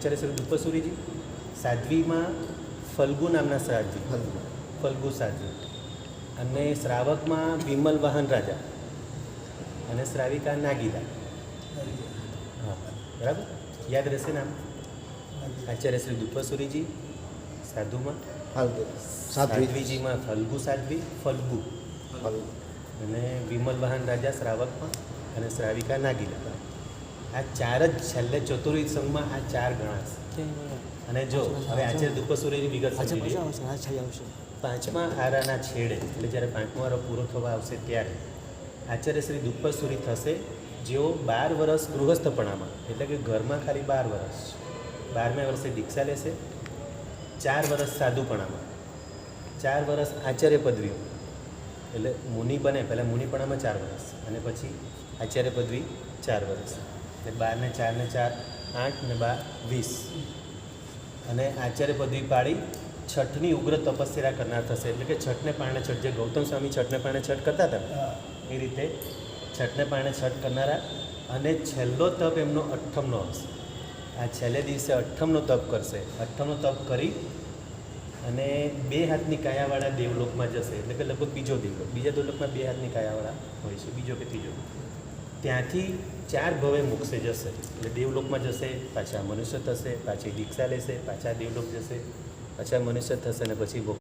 આચાર્ય શ્રી દુપસુરીજી સાધ્વીમાં ફલ્ગુ નામના સાધ્વી ફલ્ગુ સાધ્વી અને શ્રાવકમાં વિમલ વાહન રાજા અને શ્રાવિકા નાગીદા. હા બરાબર યાદ રહેશે નામ. આચાર્ય શ્રી દુપસુરીજી સાધુમાં સાધ્વીજીમાં ફલ્ગુ સાધ્વી ફલ્ગુ અને વિમલ વાહન રાજા શ્રાવકમાં અને શ્રાવિકા નાગીદા. આ ચાર જ છેલ્લે ચતુર્વિધ સંઘમાં આ ચાર ગણાશ. અને જો હવે આચાર્ય દુપસુરીની વિગત સમજી પાંચમા આરાના છેડે એટલે જ્યારે પાંચમો આરો પૂરો થવા આવશે ત્યારે આચાર્ય શ્રી દુપસુરી થશે, જેઓ 12 વર્ષ ગૃહસ્થપણામાં એટલે કે ઘરમાં ખાલી 12 વર્ષ 12મા વર્ષે દીક્ષા લેશે, 4 વર્ષ સાધુપણામાં, 4 વર્ષ આચાર્ય પદવીઓ એટલે મુનિ બને પહેલાં મુનિપણામાં 4 વર્ષ અને પછી આચાર્ય પદવી 4 વર્ષ એટલે 12 ને 4 ને 4 8 ને 12 20 અને આચાર્ય પદવી પાડી છઠની ઉગ્ર તપસ્યા કરનાર થશે. એટલે કે છઠને પારણે છઠ, જે ગૌતમ સ્વામી છઠને પારણે છઠ કરતા હતા એ રીતે છઠને પારણે છઠ કરનારા. અને છેલ્લો તપ એમનો અઠ્ઠમનો હશે. આ છેલ્લે દિવસે અઠ્ઠમનો તપ કરશે. અઠ્ઠમનો તપ કરી અને 2 હાથની કાયાવાળા દેવલોકમાં જશે. એટલે કે લગભગ બીજો દેવલોક, બીજા દેવલોકમાં 2 હાથની કાયાવાળા હોય છે, બીજો કે ત્રીજો. ત્યાંથી 4 ભવે મોક્ષે જશે. એટલે દેવલોકમાં જશે, પાછા મનુષ્ય થશે, પાછી દીક્ષા લેશે, પાછા દેવલોક જશે, પાછા મનુષ્ય થશે અને પછી